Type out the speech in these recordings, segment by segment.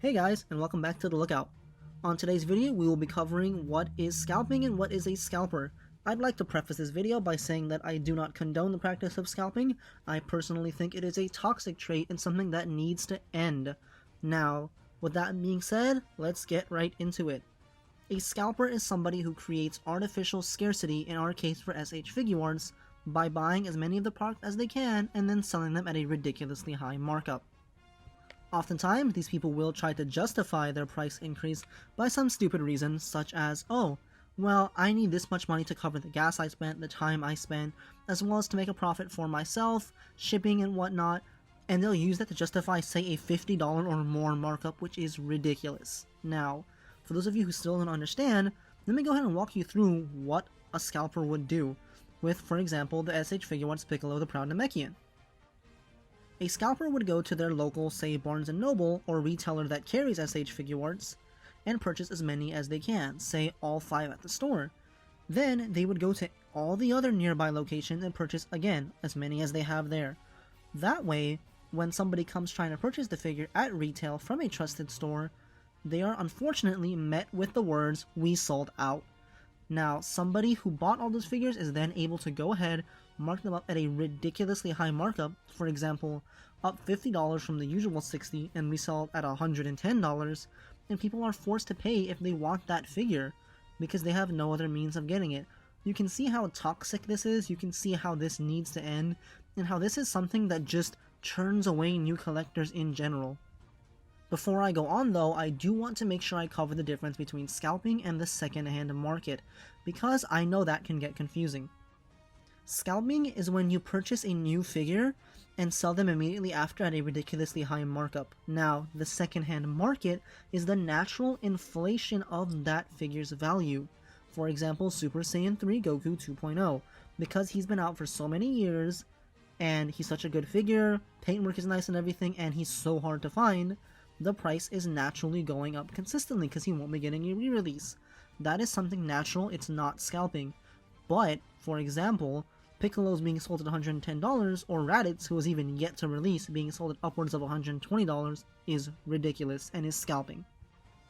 Hey guys, and welcome back to The Lookout. On today's video, we will be covering what is scalping and what is a scalper. I'd like to preface this video by saying that I do not condone the practice of scalping. I personally think it is a toxic trait and something that needs to end. Now, with that being said, let's get right into it. A scalper is somebody who creates artificial scarcity, in our case for SH Figuarts, by buying as many of the product as they can and then selling them at a ridiculously high markup. Oftentimes, these people will try to justify their price increase by some stupid reason, such as, oh, well, I need this much money to cover the gas I spent, the time I spent, as well as to make a profit for myself, shipping and whatnot, and they'll use that to justify, say, a $50 or more markup, which is ridiculous. Now, for those of you who still don't understand, let me go ahead and walk you through what a scalper would do with, for example, the SH Figuarts Piccolo the Proud Namekian. A scalper would go to their local, say, Barnes & Noble or retailer that carries SH Figuarts and purchase as many as they can, say all 5 at the store. Then they would go to all the other nearby locations and purchase again as many as they have there. That way, when somebody comes trying to purchase the figure at retail from a trusted store, they are unfortunately met with the words, "We sold out." Now, somebody who bought all those figures is then able to go ahead, mark them up at a ridiculously high markup, for example, up $50 from the usual $60 and resell it at $110, and people are forced to pay if they want that figure, because they have no other means of getting it. You can see how toxic this is, you can see how this needs to end, and how this is something that just turns away new collectors in general. Before I go on though, I do want to make sure I cover the difference between scalping and the second-hand market, because I know that can get confusing. Scalping is when you purchase a new figure and sell them immediately after at a ridiculously high markup. Now, the second-hand market is the natural inflation of that figure's value. For example, Super Saiyan 3 Goku 2.0, because he's been out for so many years, and he's such a good figure, paintwork is nice and everything, and he's so hard to find, the price is naturally going up consistently because he won't be getting a re-release. That is something natural, it's not scalping. But, for example, Piccolo's being sold at $110, or Raditz, who is even yet to release, being sold at upwards of $120 is ridiculous and is scalping.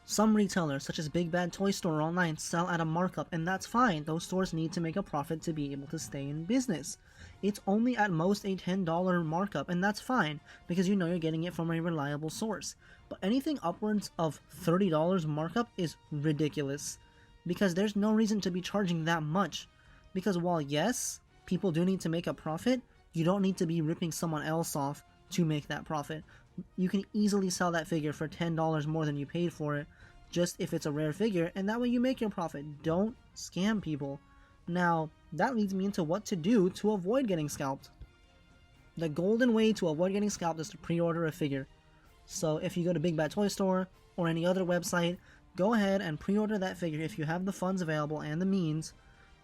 Some retailers, such as Big Bad Toy Store or online, sell at a markup, and that's fine. Those stores need to make a profit to be able to stay in business. It's only at most a $10 markup, and that's fine, because you know you're getting it from a reliable source. But anything upwards of $30 markup is ridiculous, because there's no reason to be charging that much. Because while yes, people do need to make a profit, you don't need to be ripping someone else off to make that profit. You can easily sell that figure for $10 more than you paid for it, just if it's a rare figure, and that way you make your profit. Don't scam people. Now, that leads me into what to do to avoid getting scalped. The golden way to avoid getting scalped is to pre-order a figure. So if you go to Big Bad Toy Store or any other website, go ahead and pre-order that figure if you have the funds available and the means,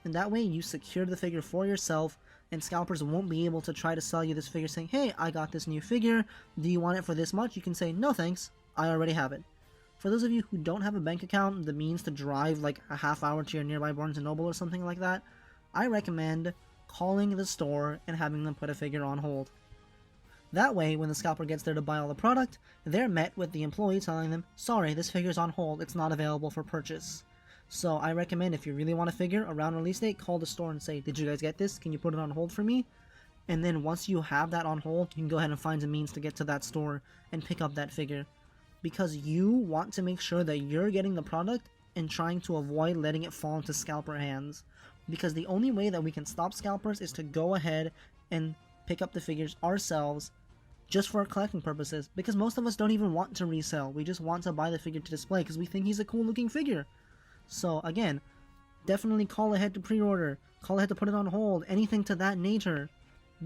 and that way you secure the figure for yourself, and scalpers won't be able to try to sell you this figure saying, hey, I got this new figure, do you want it for this much? You can say, no thanks, I already have it. For those of you who don't have a bank account, the means to drive like a half hour to your nearby Barnes & Noble or something like that, I recommend calling the store and having them put a figure on hold. That way, when the scalper gets there to buy all the product, they're met with the employee telling them, sorry, this figure's on hold, it's not available for purchase. So I recommend if you really want a figure around release date, call the store and say, did you guys get this? Can you put it on hold for me? And then once you have that on hold, you can go ahead and find a means to get to that store and pick up that figure. Because you want to make sure that you're getting the product and trying to avoid letting it fall into scalper hands. Because the only way that we can stop scalpers is to go ahead and pick up the figures ourselves just for collecting purposes. Because most of us don't even want to resell. We just want to buy the figure to display because we think he's a cool looking figure. So again, definitely call ahead to pre-order, call ahead to put it on hold, anything to that nature,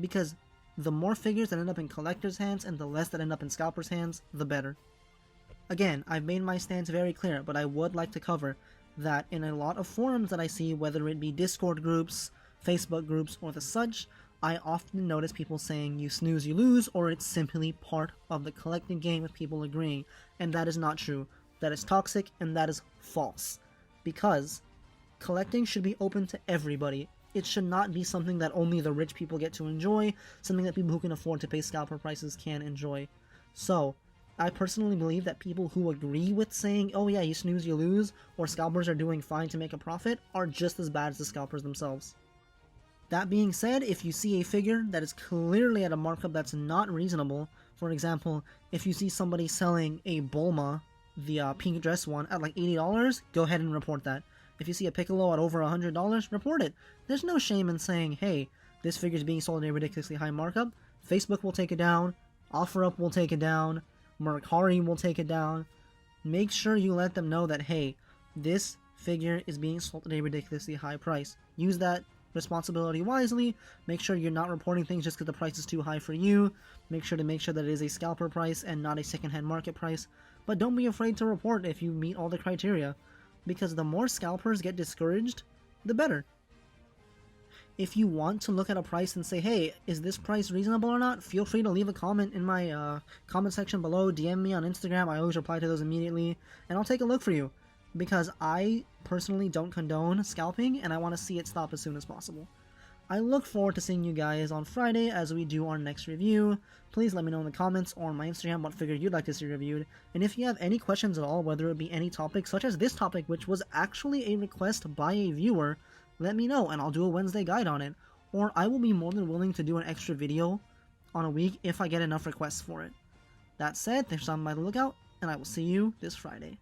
because the more figures that end up in collectors' hands and the less that end up in scalpers' hands, the better. Again, I've made my stance very clear, but I would like to cover that in a lot of forums that I see, whether it be Discord groups, Facebook groups, or the such, I often notice people saying you snooze you lose, or it's simply part of the collecting game with people agreeing, and that is not true. That is toxic, and that is false. Because collecting should be open to everybody. It should not be something that only the rich people get to enjoy, something that people who can afford to pay scalper prices can enjoy. So, I personally believe that people who agree with saying, oh yeah, you snooze, you lose, or scalpers are doing fine to make a profit, are just as bad as the scalpers themselves. That being said, if you see a figure that is clearly at a markup that's not reasonable, for example, if you see somebody selling a Bulma, the pink dress one, at like $80, go ahead and report that. If you see a Piccolo at over $100, report it. There's no shame in saying, hey, this figure is being sold at a ridiculously high markup. Facebook will take it down, OfferUp will take it down, Mercari will take it down. Make sure you let them know that, hey, this figure is being sold at a ridiculously high price. Use that responsibility wisely. Make sure you're not reporting things just because the price is too high for you. Make sure that it is a scalper price and not a secondhand market price. But don't be afraid to report if you meet all the criteria, because the more scalpers get discouraged, the better. If you want to look at a price and say, hey, is this price reasonable or not, feel free to leave a comment in my comment section below. DM me on Instagram. I always reply to those immediately, and I'll take a look for you, because I personally don't condone scalping, and I want to see it stop as soon as possible. I look forward to seeing you guys on Friday as we do our next review. Please let me know in the comments or on my Instagram what figure you'd like to see reviewed. And if you have any questions at all, whether it be any topic, such as this topic, which was actually a request by a viewer, let me know and I'll do a Wednesday guide on it. Or I will be more than willing to do an extra video on a week if I get enough requests for it. That said, thanks for stopping by the lookout, and I will see you this Friday.